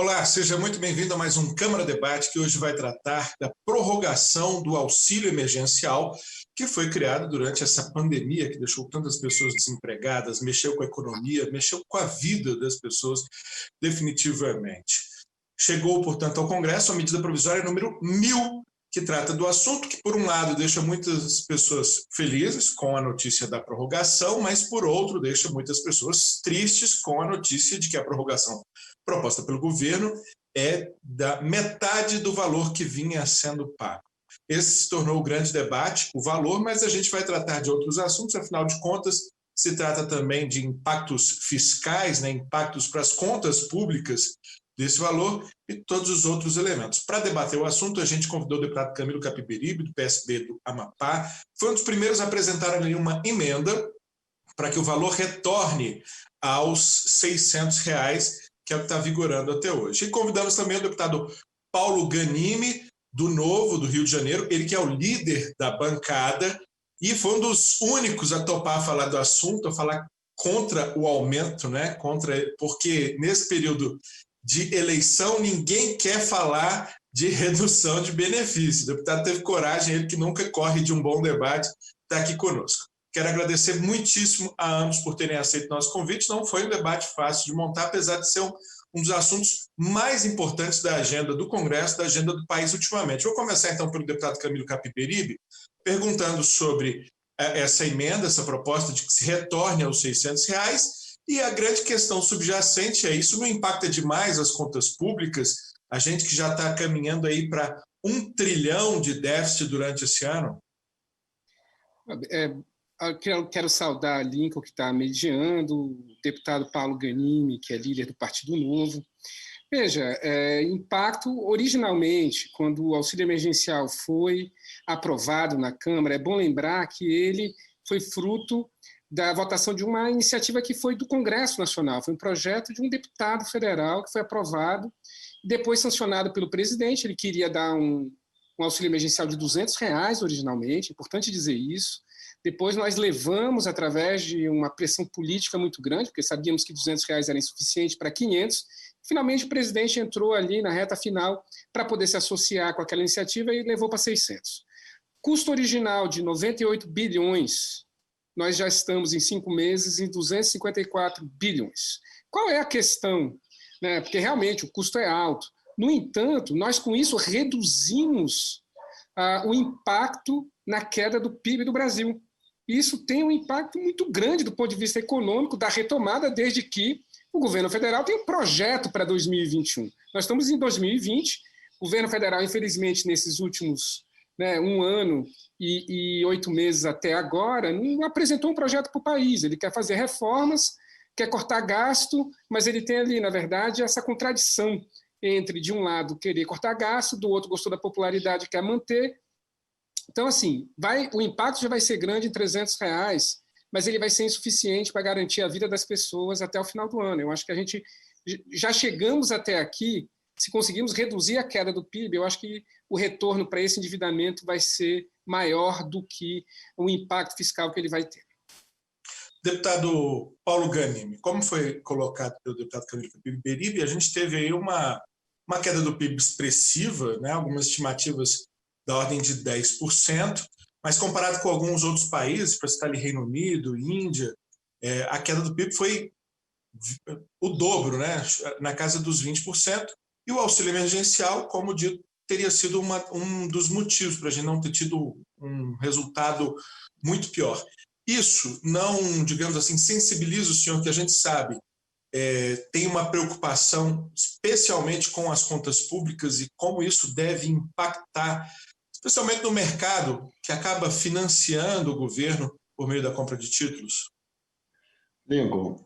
Olá, seja muito bem-vindo a mais um Câmara Debate, que hoje vai tratar da prorrogação do auxílio emergencial que foi criado durante essa pandemia que deixou tantas pessoas desempregadas, mexeu com a economia, mexeu com a vida das pessoas definitivamente. Chegou, portanto, ao Congresso a medida provisória número 1000, que trata do assunto, que, por um lado, deixa muitas pessoas felizes com a notícia da prorrogação, mas, por outro, deixa muitas pessoas tristes com a notícia de que a prorrogação proposta pelo governo é da metade do valor que vinha sendo pago. Esse se tornou o grande debate, o valor, mas a gente vai tratar de outros assuntos, afinal de contas, se trata também de impactos fiscais, impactos para as contas públicas desse valor e todos os outros elementos. Para debater o assunto, a gente convidou o deputado Camilo Capiberibe, do PSB do Amapá. Foi um dos primeiros a apresentar ali uma emenda para que o valor retorne aos R$600, que é o que está vigorando até hoje. E convidamos também o deputado Paulo Ganimi, do Novo, do Rio de Janeiro, ele que é o líder da bancada e foi um dos únicos a topar falar do assunto, a falar contra o aumento, porque nesse período de eleição ninguém quer falar de redução de benefícios. O deputado teve coragem, ele que nunca corre de um bom debate, está aqui conosco. Quero agradecer muitíssimo a ambos por terem aceito nosso convite. Não foi um debate fácil de montar, apesar de ser um dos assuntos mais importantes da agenda do Congresso, da agenda do país ultimamente. Vou começar, então, pelo deputado Camilo Capiberibe, perguntando sobre essa emenda, essa proposta de que se retorne aos R$600, e a grande questão subjacente é isso não impacta demais as contas públicas, a gente que já está caminhando aí para 1 trilhão de déficit durante esse ano? Quero saudar a Lincoln, que está mediando, o deputado Paulo Ganimi, que é líder do Partido Novo. Veja, impacto originalmente, quando o auxílio emergencial foi aprovado na Câmara, é bom lembrar que ele foi fruto da votação de uma iniciativa que foi do Congresso Nacional, foi um projeto de um deputado federal que foi aprovado, depois sancionado pelo presidente. Ele queria dar um auxílio emergencial de R$200 originalmente, importante dizer isso. Depois nós levamos, através de uma pressão política muito grande, porque sabíamos que R$200 era insuficiente para 500, finalmente o presidente entrou ali na reta final para poder se associar com aquela iniciativa e levou para 600. Custo original de 98 bilhões, nós já estamos em 5 meses em 254 bilhões. Qual é a questão? Porque realmente o custo é alto. No entanto, nós com isso reduzimos o impacto na queda do PIB do Brasil. Isso tem um impacto muito grande do ponto de vista econômico da retomada, desde que o governo federal tem um projeto para 2021. Nós estamos em 2020, o governo federal, infelizmente, nesses últimos 1 ano e 8 meses até agora, não apresentou um projeto para o país. Ele quer fazer reformas, quer cortar gasto, mas ele tem ali, na verdade, essa contradição entre, de um lado, querer cortar gasto, do outro, gostou da popularidade, quer manter. Então, assim, o impacto já vai ser grande em R$300, mas ele vai ser insuficiente para garantir a vida das pessoas até o final do ano. Eu acho que a gente já chegamos até aqui, se conseguirmos reduzir a queda do PIB, eu acho que o retorno para esse endividamento vai ser maior do que o impacto fiscal que ele vai ter. Deputado Paulo Ganimi, como foi colocado pelo deputado Camilo Capiberibe, a gente teve aí uma queda do PIB expressiva, algumas estimativas da ordem de 10%, mas comparado com alguns outros países, para citar ali Reino Unido, Índia, a queda do PIB foi o dobro, na casa dos 20%, e o auxílio emergencial, como dito, teria sido um dos motivos para a gente não ter tido um resultado muito pior. Isso não, digamos assim, sensibiliza o senhor, que a gente sabe tem uma preocupação especialmente com as contas públicas e como isso deve impactar, especialmente no mercado que acaba financiando o governo por meio da compra de títulos? Lincoln,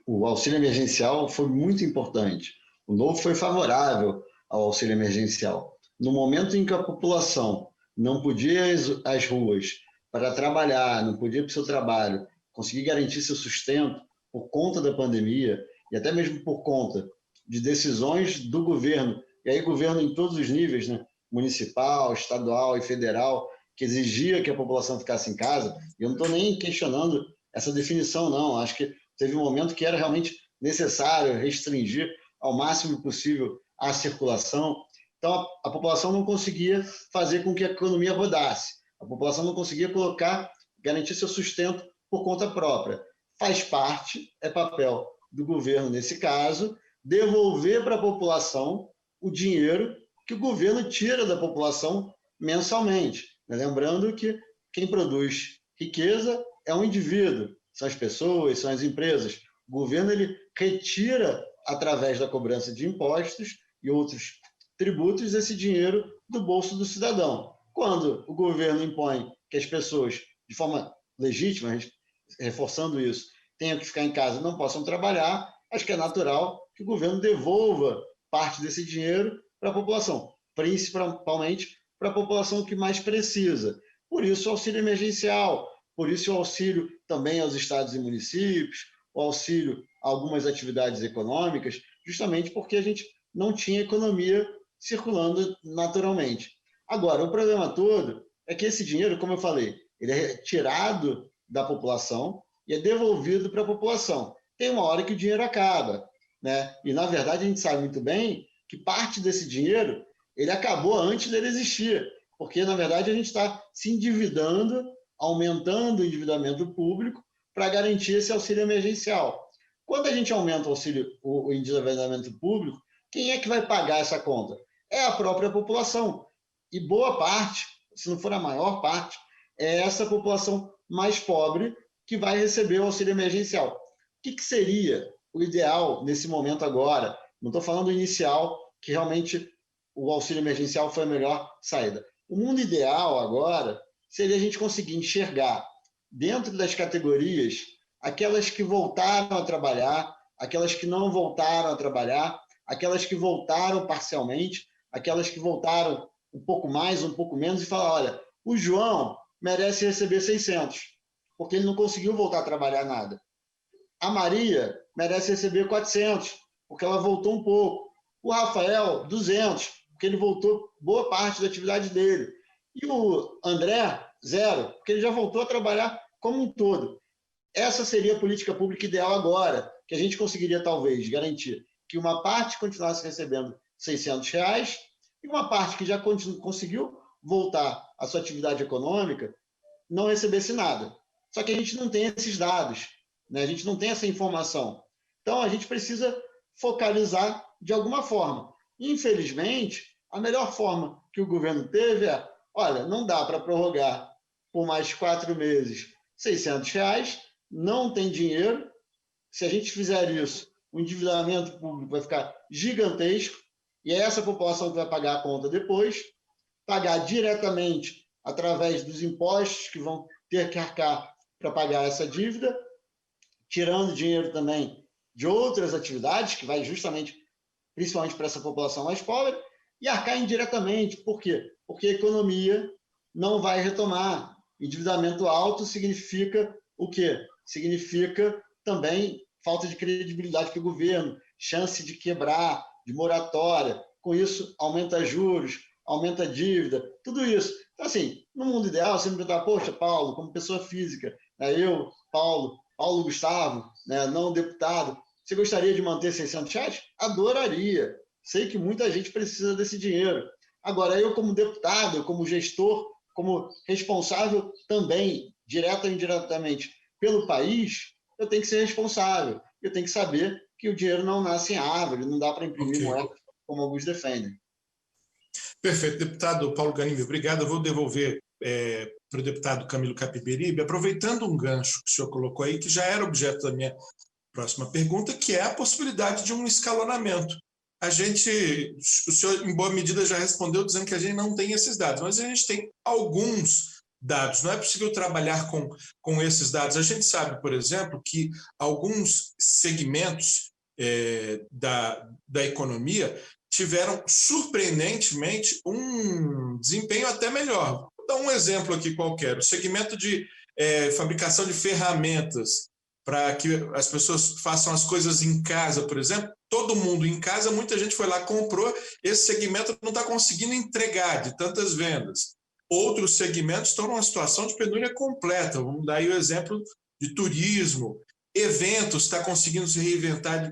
o auxílio emergencial foi muito importante. O Novo foi favorável ao auxílio emergencial. No momento em que a população não podia ir às ruas para trabalhar, não podia ir para o seu trabalho, conseguir garantir seu sustento por conta da pandemia e até mesmo por conta de decisões do governo, e aí governo em todos os níveis, municipal, estadual e federal, que exigia que a população ficasse em casa. E eu não estou nem questionando essa definição, não. Acho que teve um momento que era realmente necessário restringir ao máximo possível à circulação. Então, a população não conseguia fazer com que a economia rodasse. A população não conseguia garantir seu sustento por conta própria. Faz parte, é papel do governo, nesse caso, devolver para a população o dinheiro que o governo tira da população mensalmente. Lembrando que quem produz riqueza é um indivíduo, são as pessoas, são as empresas. O governo ele retira, através da cobrança de impostos e outros tributos, esse dinheiro do bolso do cidadão. Quando o governo impõe que as pessoas, de forma legítima, reforçando isso, tenham que ficar em casa e não possam trabalhar, acho que é natural que o governo devolva parte desse dinheiro para a população, principalmente para a população que mais precisa. Por isso, o auxílio emergencial, por isso o auxílio também aos estados e municípios, o auxílio a algumas atividades econômicas, justamente porque a gente não tinha economia circulando naturalmente. Agora, o problema todo é que esse dinheiro, como eu falei, ele é retirado da população e é devolvido para a população. Tem uma hora que o dinheiro acaba, né? E, na verdade, a gente sabe muito bem que parte desse dinheiro ele acabou antes dele existir, porque, na verdade, a gente está se endividando, aumentando o endividamento público para garantir esse auxílio emergencial. Quando a gente aumenta o endividamento público, quem é que vai pagar essa conta? É a própria população. E boa parte, se não for a maior parte, é essa população mais pobre que vai receber o auxílio emergencial. O que seria o ideal nesse momento agora? Não estou falando inicial, que realmente o auxílio emergencial foi a melhor saída. O mundo ideal agora seria a gente conseguir enxergar dentro das categorias aquelas que voltaram a trabalhar, aquelas que não voltaram a trabalhar, aquelas que voltaram parcialmente, aquelas que voltaram um pouco mais, um pouco menos, e falar, olha, o João merece receber 600, porque ele não conseguiu voltar a trabalhar nada. A Maria merece receber 400, porque ela voltou um pouco. O Rafael, 200, porque ele voltou boa parte da atividade dele. E o André, 0, porque ele já voltou a trabalhar como um todo. Essa seria a política pública ideal agora, que a gente conseguiria, talvez, garantir que uma parte continuasse recebendo R$600 e uma parte que já conseguiu voltar à sua atividade econômica não recebesse nada. Só que a gente não tem esses dados, né? A gente não tem essa informação. Então, a gente precisa focalizar de alguma forma. Infelizmente, a melhor forma que o governo teve é, olha, não dá para prorrogar por mais 4 meses R$600, não tem dinheiro. Se a gente fizer isso, o endividamento público vai ficar gigantesco e é essa população que vai pagar a conta depois, pagar diretamente através dos impostos que vão ter que arcar para pagar essa dívida, tirando dinheiro também de outras atividades, que vai justamente, principalmente para essa população mais pobre, e arcar indiretamente. Por quê? Porque a economia não vai retomar. Endividamento alto significa o quê? Significa também falta de credibilidade para o governo, chance de quebrar, de moratória. Com isso, aumenta juros, aumenta a dívida, tudo isso. Então, assim, no mundo ideal, você me perguntar, poxa, Paulo, como pessoa física, eu, Paulo Gustavo, não deputado, você gostaria de manter R$600? Adoraria. Sei que muita gente precisa desse dinheiro. Agora, eu como deputado, como gestor, como responsável também, direta ou indiretamente, pelo país, eu tenho que ser responsável. Eu tenho que saber que o dinheiro não nasce em árvore, não dá para imprimir moeda, como alguns defendem. Perfeito. Deputado Paulo Ganimi, obrigado. Eu vou devolver para o deputado Camilo Capiberibe, aproveitando um gancho que o senhor colocou aí, que já era objeto da minha próxima pergunta, que é a possibilidade de um escalonamento. O senhor, em boa medida, já respondeu dizendo que a gente não tem esses dados, mas a gente tem alguns dados. Não é possível trabalhar com esses dados. A gente sabe, por exemplo, que alguns segmentos da economia tiveram, surpreendentemente, um desempenho até melhor. Vou dar um exemplo aqui qualquer. O segmento de fabricação de ferramentas para que as pessoas façam as coisas em casa, por exemplo, todo mundo em casa, muita gente foi lá, comprou, esse segmento não está conseguindo entregar de tantas vendas. Outros segmentos estão numa situação de penúria completa. Vamos dar aí o exemplo de turismo, eventos, está conseguindo se reinventar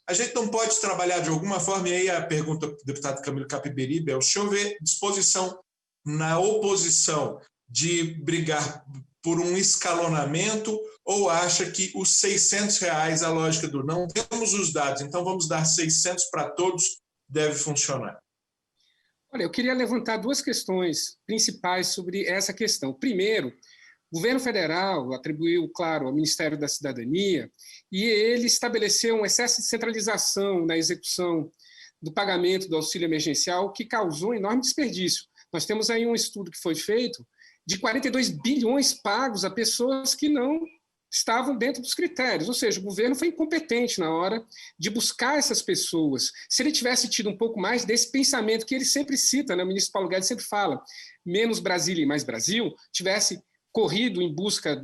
A gente não pode trabalhar de alguma forma, e aí a pergunta do deputado Camilo Capiberibe é: o senhor vê disposição na oposição de brigar por um escalonamento, ou acha que os R$ 600, a lógica do não temos os dados, então vamos dar 600 para todos, deve funcionar? Olha, eu queria levantar duas questões principais sobre essa questão. Primeiro, o governo federal atribuiu, claro, ao Ministério da Cidadania, e ele estabeleceu um excesso de centralização na execução do pagamento do auxílio emergencial, que causou enorme desperdício. Nós temos aí um estudo que foi feito de 42 bilhões pagos a pessoas que não estavam dentro dos critérios, ou seja, o governo foi incompetente na hora de buscar essas pessoas. Se ele tivesse tido um pouco mais desse pensamento que ele sempre cita, né? O ministro Paulo Guedes sempre fala, menos Brasília e mais Brasil, tivesse corrido em busca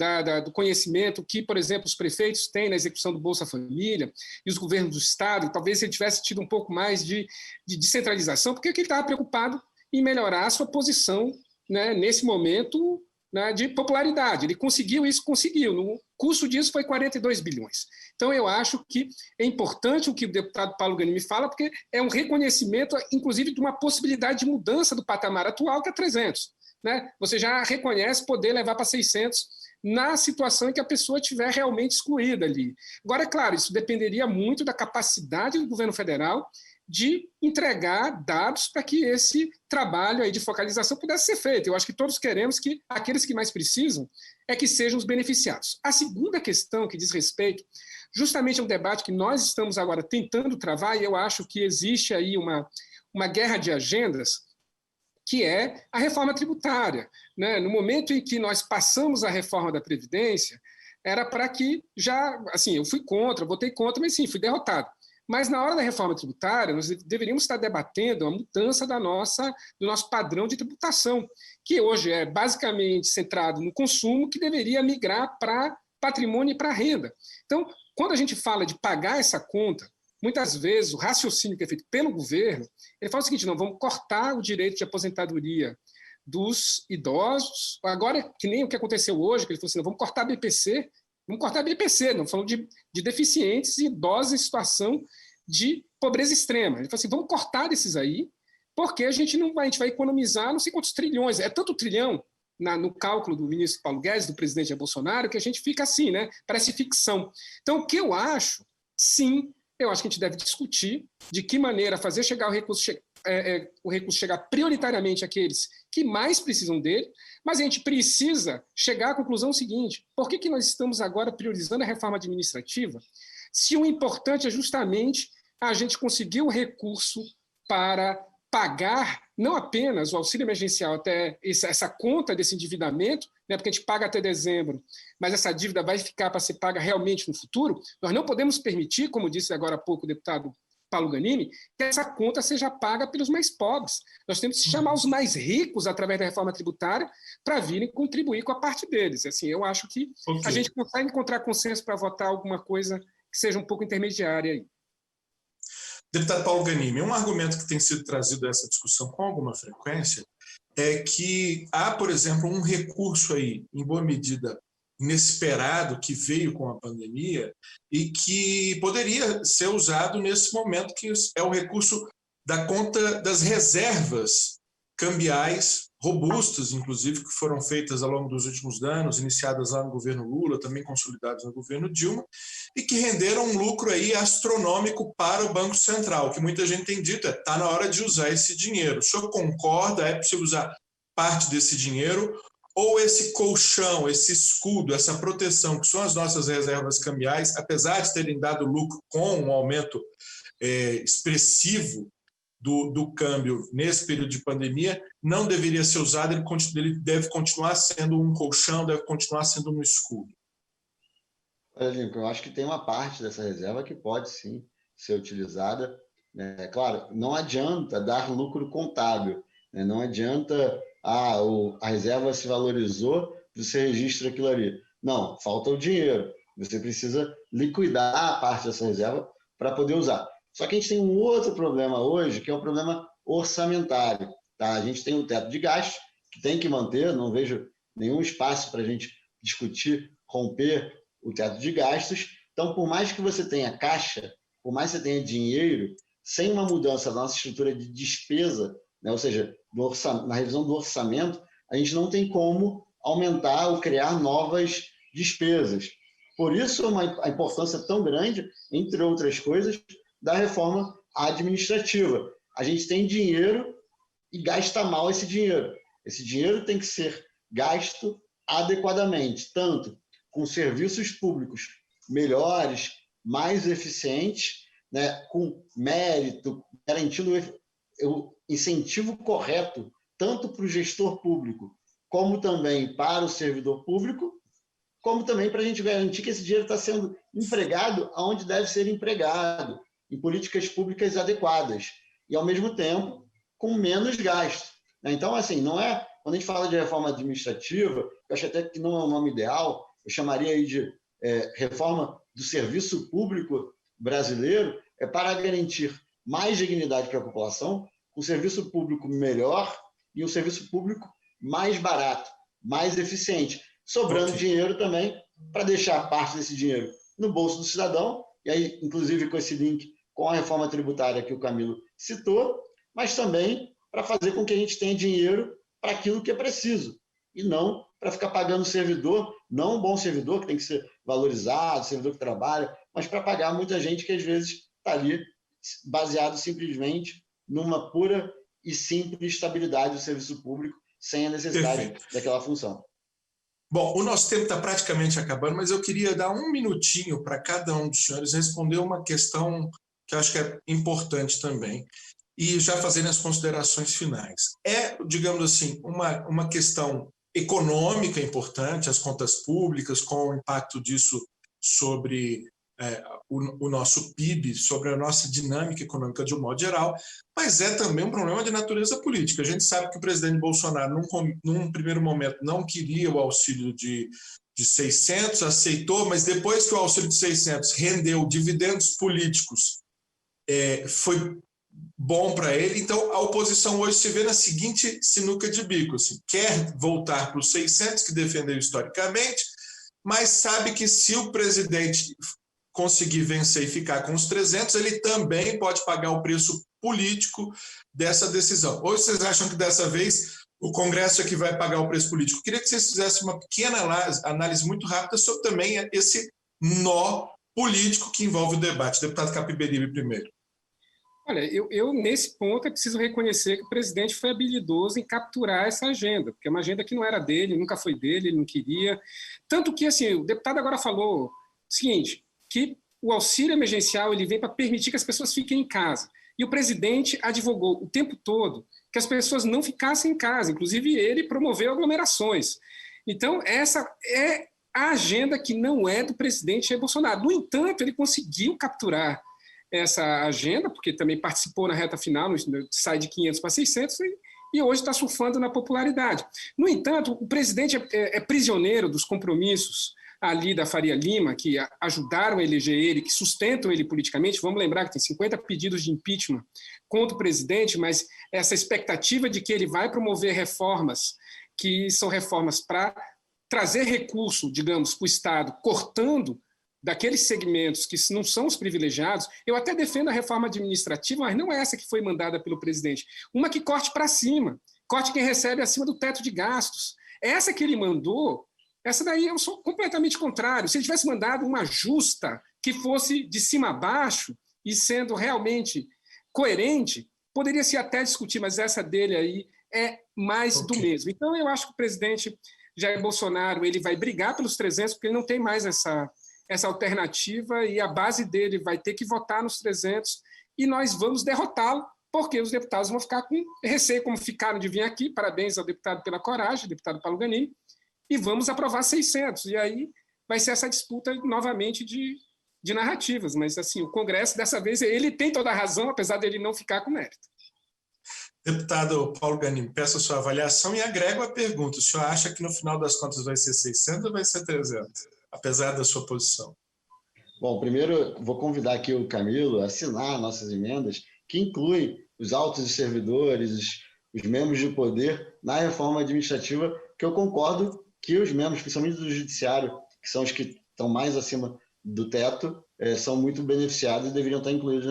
do conhecimento que, por exemplo, os prefeitos têm na execução do Bolsa Família e os governos do Estado, talvez ele tivesse tido um pouco mais de descentralização, porque ele estava preocupado em melhorar a sua posição, né, nesse momento, né, de popularidade. Ele conseguiu isso, conseguiu. O custo disso foi 42 bilhões. Então, eu acho que é importante o que o deputado Paulo Ganimi fala, porque é um reconhecimento, inclusive, de uma possibilidade de mudança do patamar atual, que é 300. Né? Você já reconhece poder levar para 600 na situação em que a pessoa estiver realmente excluída ali. Agora, é claro, isso dependeria muito da capacidade do governo federal de entregar dados para que esse trabalho aí de focalização pudesse ser feito. Eu acho que todos queremos que aqueles que mais precisam é que sejam os beneficiados. A segunda questão que diz respeito justamente a um debate que nós estamos agora tentando travar, e eu acho que existe aí uma guerra de agendas, que é a reforma tributária. Né? No momento em que nós passamos a reforma da Previdência, era para que já, assim, eu fui contra, votei contra, mas sim, fui derrotado. Mas na hora da reforma tributária, nós deveríamos estar debatendo a mudança do nosso padrão de tributação, que hoje é basicamente centrado no consumo, que deveria migrar para patrimônio e para renda. Então, quando a gente fala de pagar essa conta, muitas vezes o raciocínio que é feito pelo governo, ele fala o seguinte: não, vamos cortar o direito de aposentadoria dos idosos. Agora, que nem o que aconteceu hoje, que ele falou assim: não, vamos cortar a BPC. Vamos cortar a BPC, não falando de deficientes e idosos em situação de pobreza extrema. Ele falou assim: vamos cortar desses aí, porque a gente vai economizar não sei quantos trilhões. É tanto trilhão no cálculo do ministro Paulo Guedes, do presidente Jair Bolsonaro, que a gente fica assim, né? Parece ficção. Então, o que eu acho, sim, eu acho que a gente deve discutir de que maneira fazer chegar o recurso chegar prioritariamente àqueles que mais precisam dele, mas a gente precisa chegar à conclusão seguinte: por que nós estamos agora priorizando a reforma administrativa, se o importante é justamente a gente conseguir o recurso para pagar não apenas o auxílio emergencial, até essa conta desse endividamento, né, porque a gente paga até dezembro, mas essa dívida vai ficar para ser paga realmente no futuro. Nós não podemos permitir, como disse agora há pouco o deputado Paulo Ganimi, que essa conta seja paga pelos mais pobres. Nós temos que chamar os mais ricos, através da reforma tributária, para virem contribuir com a parte deles. Assim, eu acho que a gente consegue encontrar consenso para votar alguma coisa que seja um pouco intermediária aí. Deputado Paulo Ganimi, um argumento que tem sido trazido a essa discussão com alguma frequência é que há, por exemplo, um recurso aí, em boa medida, inesperado, que veio com a pandemia e que poderia ser usado nesse momento, que é o recurso da conta das reservas cambiais robustas, inclusive, que foram feitas ao longo dos últimos anos, iniciadas lá no governo Lula, também consolidadas no governo Dilma, e que renderam um lucro aí astronômico para o Banco Central, que muita gente tem dito, está na hora de usar esse dinheiro. O senhor concorda? É possível usar parte desse dinheiro? Ou esse colchão, esse escudo, essa proteção, que são as nossas reservas cambiais, apesar de terem dado lucro com um aumento expressivo do câmbio nesse período de pandemia, não deveria ser usado, ele deve continuar sendo um colchão, deve continuar sendo um escudo? Olha, Lincoln, eu acho que tem uma parte dessa reserva que pode, sim, ser utilizada. Claro, não adianta dar lucro contábil, né? Não adianta, a reserva se valorizou, você registra aquilo ali. Não, falta o dinheiro. Você precisa liquidar a parte dessa reserva para poder usar. Só que a gente tem um outro problema hoje, que é o problema orçamentário. Tá? A gente tem o teto de gastos, que tem que manter, não vejo nenhum espaço para a gente discutir, romper o teto de gastos. Então, por mais que você tenha caixa, por mais que você tenha dinheiro, sem uma mudança da nossa estrutura de despesa, né, ou seja, na revisão do orçamento, a gente não tem como aumentar ou criar novas despesas. Por isso, a importância tão grande, entre outras coisas, da reforma administrativa. A gente tem dinheiro e gasta mal esse dinheiro. Esse dinheiro tem que ser gasto adequadamente, tanto com serviços públicos melhores, mais eficientes, né, com mérito, garantindo o incentivo correto, tanto para o gestor público, como também para o servidor público, como também para a gente garantir que esse dinheiro está sendo empregado onde deve ser empregado, em políticas públicas adequadas, e, ao mesmo tempo, com menos gasto. Então, assim, não é... Quando a gente fala de reforma administrativa, eu acho até que não é o nome ideal, eu chamaria aí de reforma do serviço público brasileiro, é para garantir mais dignidade para a população, um serviço público melhor e um serviço público mais barato, mais eficiente, sobrando dinheiro também para deixar parte desse dinheiro no bolso do cidadão, e aí, inclusive, com esse link com a reforma tributária que o Camilo citou, mas também para fazer com que a gente tenha dinheiro para aquilo que é preciso, e não para ficar pagando o servidor, não um bom servidor que tem que ser valorizado, servidor que trabalha, mas para pagar muita gente que às vezes está ali baseado simplesmente numa pura e simples estabilidade do serviço público, sem a necessidade daquela função. Bom, o nosso tempo está praticamente acabando, mas eu queria dar um minutinho para cada um dos senhores responder uma questão que eu acho que é importante também, e já fazendo as considerações finais. É, digamos assim, uma questão econômica importante, as contas públicas, com o impacto disso sobre o nosso PIB, sobre a nossa dinâmica econômica de um modo geral, mas é também um problema de natureza política. A gente sabe que o presidente Bolsonaro, num primeiro momento, não queria o auxílio de 600, aceitou, mas depois que o auxílio de 600 rendeu dividendos políticos, foi bom para ele. Então, a oposição hoje se vê na seguinte sinuca de bico, assim, quer voltar para os 600, que defendeu historicamente, mas sabe que se o presidente conseguir vencer e ficar com os 300, ele também pode pagar o preço político dessa decisão. Ou vocês acham que dessa vez o Congresso é que vai pagar o preço político? Eu queria que vocês fizessem uma pequena análise muito rápida sobre também esse nó político que envolve o debate. Deputado Capiberibe, primeiro. Olha, eu nesse ponto é preciso reconhecer que o presidente foi habilidoso em capturar essa agenda, porque é uma agenda que não era dele, nunca foi dele, ele não queria. Tanto que, assim, o deputado agora falou o seguinte, que o auxílio emergencial ele vem para permitir que as pessoas fiquem em casa. E o presidente advogou o tempo todo que as pessoas não ficassem em casa, inclusive ele promoveu aglomerações. Então, essa é a agenda que não é do presidente Jair Bolsonaro. No entanto, ele conseguiu capturar essa agenda, porque também participou na reta final, sai de 500 para 600, e hoje está surfando na popularidade. No entanto, o presidente é prisioneiro dos compromissos ali da Faria Lima, que ajudaram a eleger ele, que sustentam ele politicamente. Vamos lembrar que tem 50 pedidos de impeachment contra o presidente, mas essa expectativa de que ele vai promover reformas, que são reformas para trazer recurso, digamos, para o Estado, cortando daqueles segmentos que não são os privilegiados. Eu até defendo a reforma administrativa, mas não é essa que foi mandada pelo presidente. Uma que corte para cima, corte quem recebe acima do teto de gastos. Essa que ele mandou, essa daí eu sou completamente contrário. Se ele tivesse mandado uma justa, que fosse de cima a baixo, e sendo realmente coerente, poderia-se até discutir, mas essa dele aí é mais do mesmo. Então, eu acho que o presidente Jair Bolsonaro ele vai brigar pelos 300, porque ele não tem mais essa alternativa, e a base dele vai ter que votar nos 300, e nós vamos derrotá-lo, porque os deputados vão ficar com receio, como ficaram de vir aqui. Parabéns ao deputado pela coragem, deputado Paulo Ganimi, e vamos aprovar 600, e aí vai ser essa disputa novamente de narrativas, mas assim, o Congresso, dessa vez, ele tem toda a razão, apesar dele não ficar com mérito. Deputado Paulo Ganimi, peço a sua avaliação e agrego a pergunta, o senhor acha que no final das contas vai ser 600 ou vai ser 300? Apesar da sua posição. Bom, primeiro vou convidar aqui o Camilo a assinar nossas emendas, que incluem os altos servidores, os membros de poder na reforma administrativa, que eu concordo que os membros, principalmente do judiciário, que são os que estão mais acima do teto, são muito beneficiados e deveriam estar incluídos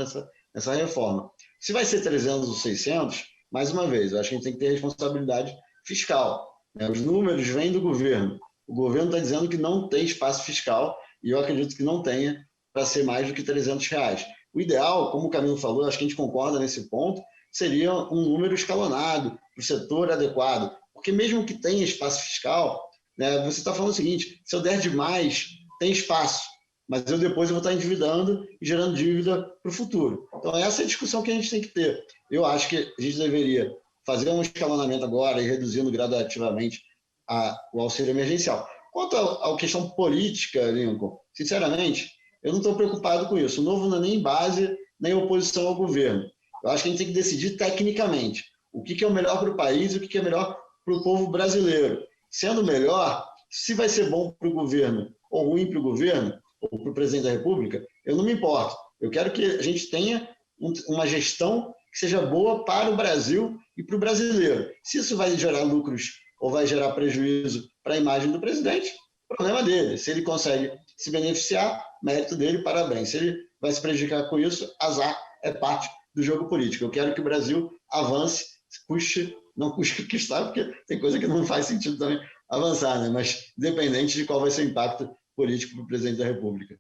nessa reforma. Se vai ser 300 ou 600, mais uma vez, eu acho que a gente tem que ter responsabilidade fiscal, né? Os números vêm do governo. O governo está dizendo que não tem espaço fiscal e eu acredito que não tenha para ser mais do que R$300. O ideal, como o Camilo falou, acho que a gente concorda nesse ponto, seria um número escalonado, para o setor adequado. Porque mesmo que tenha espaço fiscal, né, você está falando o seguinte, se eu der demais, tem espaço, mas depois eu vou estar endividando e gerando dívida para o futuro. Então, essa é a discussão que a gente tem que ter. Eu acho que a gente deveria fazer um escalonamento agora e reduzindo gradativamente o auxílio emergencial. Quanto à questão política, Lincoln, sinceramente, eu não estou preocupado com isso. O Novo não é nem base, nem oposição ao governo. Eu acho que a gente tem que decidir tecnicamente o que é o melhor para o país e o que é melhor para o povo brasileiro. Sendo melhor, se vai ser bom para o governo ou ruim para o governo, ou para o presidente da República, eu não me importo. Eu quero que a gente tenha uma gestão que seja boa para o Brasil e para o brasileiro. Se isso vai gerar lucros ou vai gerar prejuízo para a imagem do presidente, problema dele. Se ele consegue se beneficiar, mérito dele, parabéns. Se ele vai se prejudicar com isso, azar, é parte do jogo político. Eu quero que o Brasil avance, não custe o que está, porque tem coisa que não faz sentido também avançar, né? Mas independente de qual vai ser o impacto político para o presidente da República.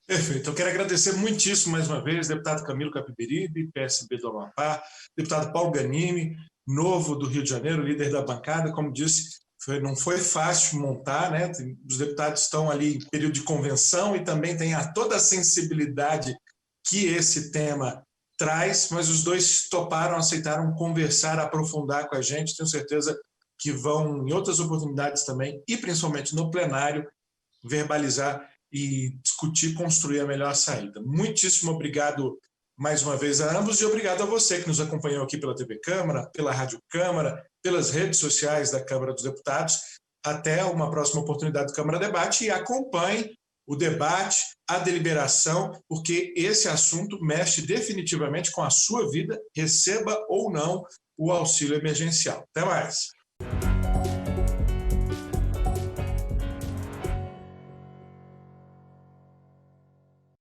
Perfeito. Eu quero agradecer muitíssimo mais uma vez, deputado Camilo Capiberibe, PSB do Amapá, deputado Paulo Ganimi, novo do Rio de Janeiro, líder da bancada. Como disse, não foi fácil montar, né? Os deputados estão ali em período de convenção e também tem toda a sensibilidade que esse tema traz, mas os dois toparam, aceitaram conversar, aprofundar com a gente. Tenho certeza que vão, em outras oportunidades também, e principalmente no plenário, verbalizar e discutir, construir a melhor saída. Muitíssimo obrigado mais uma vez a ambos e obrigado a você que nos acompanhou aqui pela TV Câmara, pela Rádio Câmara, pelas redes sociais da Câmara dos Deputados. Até uma próxima oportunidade do Câmara Debate e acompanhe o debate, a deliberação, porque esse assunto mexe definitivamente com a sua vida, receba ou não o auxílio emergencial. Até mais.